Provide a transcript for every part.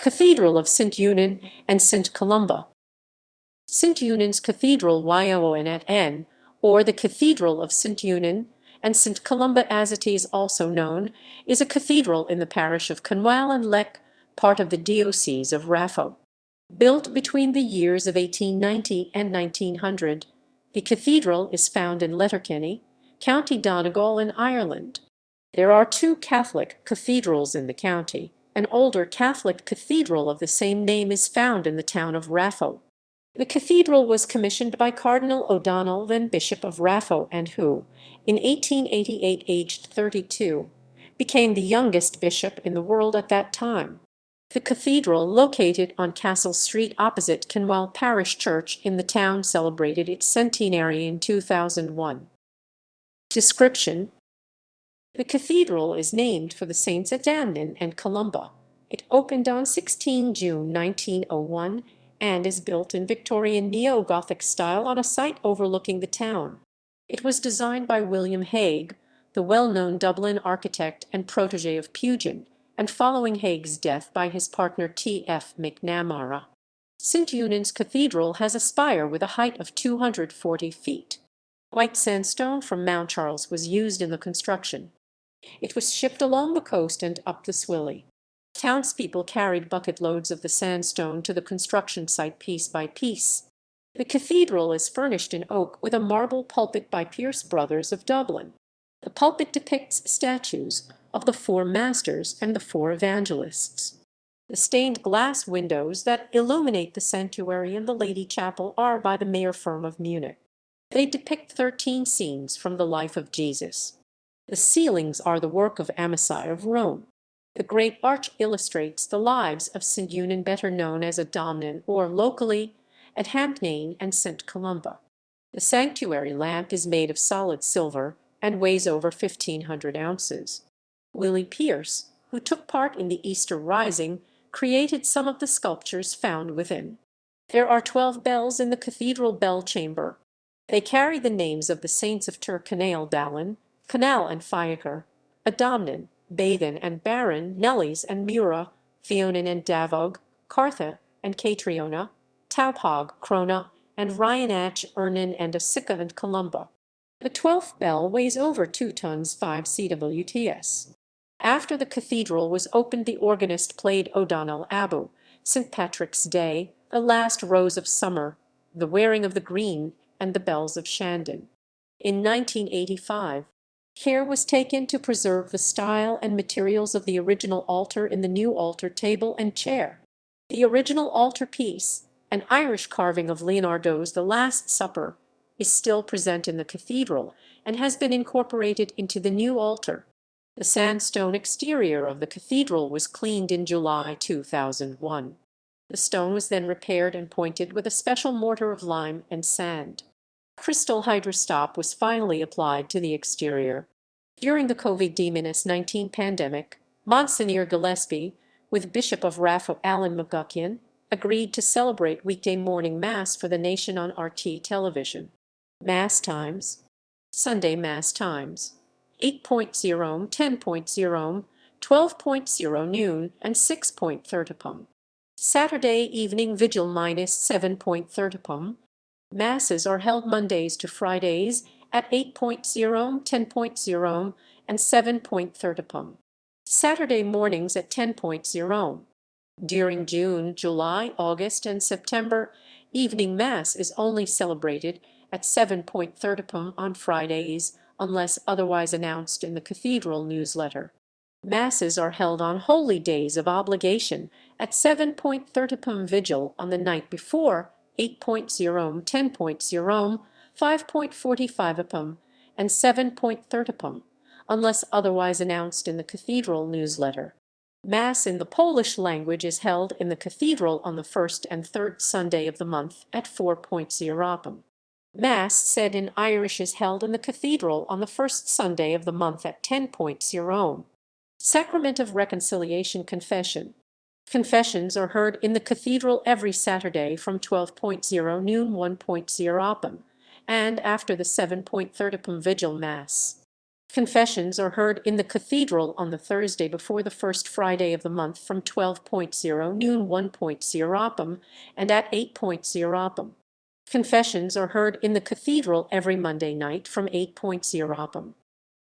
Cathedral of St. Eunan and St. Columba. St. Eunan's Cathedral YOO-nän, or the Cathedral of St. Eunan and St. Columba as it is also known, is a cathedral in the parish of Conwal and Leck, part of the Diocese of Raphoe. Built between the years of 1890 and 1900, the cathedral is found in Letterkenny, County Donegal in Ireland. There are two Catholic cathedrals in the county. An older Catholic cathedral of the same name is found in the town of Raphoe. The cathedral was commissioned by Cardinal O'Donnell, then Bishop of Raphoe, and who, in 1888, aged 32, became the youngest bishop in the world at that time. The cathedral, located on Castle Street opposite Conwal Parish Church in the town, celebrated its centenary in 2001. Description: the cathedral is named for the saints Eunan and Columba. It opened on 16 June 1901 and is built in Victorian neo-Gothic style on a site overlooking the town. It was designed by William Hague, the well-known Dublin architect and protégé of Pugin, and following Hague's death by his partner T.F. McNamara. St. Eunan's Cathedral has a spire with a height of 240 feet. White sandstone from Mount Charles was used in the construction. It was shipped along the coast and up the Swilly. Townspeople carried bucket loads of the sandstone to the construction site piece by piece. The cathedral is furnished in oak with a marble pulpit by Pierce Brothers of Dublin. The pulpit depicts statues of the four masters and the four evangelists. The stained glass windows that illuminate the sanctuary and the Lady Chapel are by the Mayer firm of Munich. They depict 13 scenes from the life of Jesus. The ceilings are the work of Amasai of Rome. The great arch illustrates the lives of St. Eunan, better known as YOO-nän, or locally at Hampnane and St. Columba. The sanctuary lamp is made of solid silver and weighs over 1,500 ounces. Willie Pierce, who took part in the Easter Rising, created some of the sculptures found within. There are 12 bells in the cathedral bell chamber. They carry the names of the saints of Dallin, Canal and Fiacre, Adamnan, Bathan and Baron, Nellies and Mura, Theonan and Davog, Cartha and Catriona, Tauphog, Crona, and Ryanach, Eunan and Asica and Columba. The 12th bell weighs over 2 tons 5 cwts. After the cathedral was opened, the organist played O'Donnell Abu, St. Patrick's Day, The Last Rose of Summer, The Wearing of the Green, and the Bells of Shandon. In 1985, care was taken to preserve the style and materials of the original altar in the new altar table and chair. The original altar piece, an Irish carving of Leonardo's The Last Supper, is still present in the cathedral and has been incorporated into the new altar. The sandstone exterior of the cathedral was cleaned in July 2001. The stone was then repaired and pointed with a special mortar of lime and sand. Crystal hydrostop was finally applied to the exterior. During the COVID-19 pandemic, Monsignor Gillespie, with Bishop of Raphoe Alan McGuckian, agreed to celebrate weekday morning Mass for the nation on RT television. Mass times: Sunday Mass times 8:00, 10:00, 12:00 noon, and 6:30 p.m. Saturday evening vigil -7:30 p.m. Masses are held Mondays to Fridays at 8:00, 10:00, and 7:30 p.m. Saturday mornings at 10:00. During June, July, August, and September, evening Mass is only celebrated at 7:30 p.m. on Fridays, unless otherwise announced in the cathedral newsletter. Masses are held on holy days of obligation at 7:30 p.m. vigil on the night before, 8:00, 10:00, 5:45 p.m., and 7:30 p.m., unless otherwise announced in the cathedral newsletter. Mass in the Polish language is held in the cathedral on the first and third Sunday of the month at 4:00 p.m. Mass said in Irish is held in the cathedral on the first Sunday of the month at 10:00. Sacrament of Reconciliation Confession. Confessions are heard in the cathedral every Saturday from 12:00 noon 1:00 p.m. and after the 7:30 p.m. vigil Mass. Confessions are heard in the cathedral on the Thursday before the first Friday of the month from 12:00 noon 1:00 p.m. and at 8:00 p.m. Confessions are heard in the cathedral every Monday night from 8:00 p.m.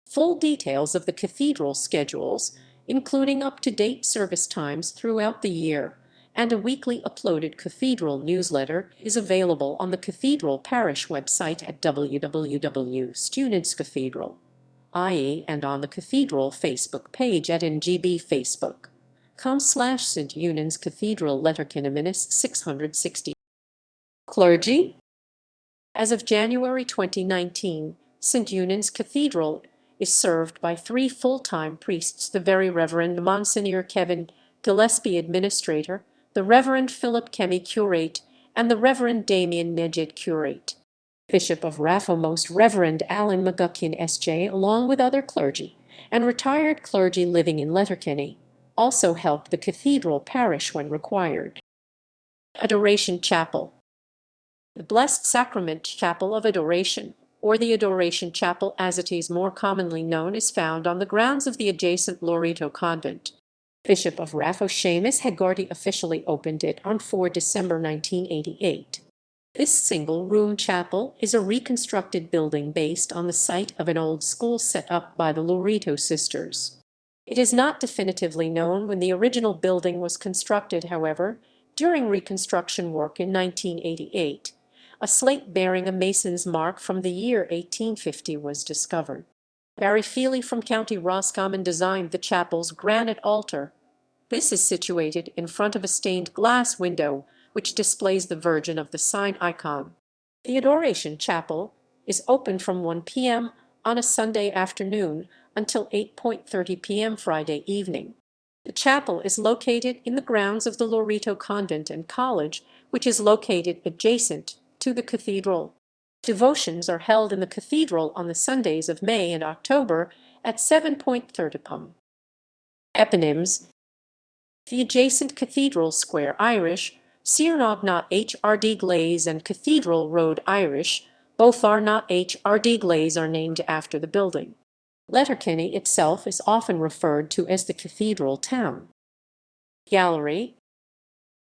Full details of the cathedral schedules, including up-to-date service times throughout the year, and a weekly uploaded cathedral newsletter is available on the Cathedral Parish website at www.studentscathedral.ie and on the Cathedral Facebook page at ngb.facebook.com/St. Eunan's Cathedral Letterkenny Minus 660. Clergy. As of January 2019, St. Eunan's Cathedral is served by 3 full-time priests: the Very Reverend Monsignor Kevin Gillespie, Administrator, the Reverend Philip Kemi, Curate, and the Reverend Damien Medjed, Curate. Bishop of Raphoe Most Reverend Alan McGuckin S.J., along with other clergy and retired clergy living in Letterkenny, also help the cathedral parish when required. Adoration Chapel. The Blessed Sacrament Chapel of Adoration, or the Adoration Chapel as it is more commonly known, is found on the grounds of the adjacent Loreto Convent. Bishop of Raphoe Seamus Hegarty officially opened it on 4 December 1988. This single-room chapel is a reconstructed building based on the site of an old school set up by the Loreto sisters. It is not definitively known when the original building was constructed. However, during reconstruction work in 1988, a slate bearing a mason's mark from the year 1850 was discovered. Barry Feely from County Roscommon designed the chapel's granite altar. This is situated in front of a stained glass window which displays the Virgin of the Sign icon. The Adoration Chapel is open from 1 p.m. on a Sunday afternoon until 8:30 p.m. Friday evening. The chapel is located in the grounds of the Loreto Convent and College, which is located adjacent to the cathedral. Devotions are held in the cathedral on the Sundays of May and October at 7:30 p.m. Eponyms. The adjacent Cathedral Square Irish, Siernognat HRD Glaze and Cathedral Road Irish, both are not HRD Glaze, are named after the building. Letterkenny itself is often referred to as the Cathedral Town. Gallery.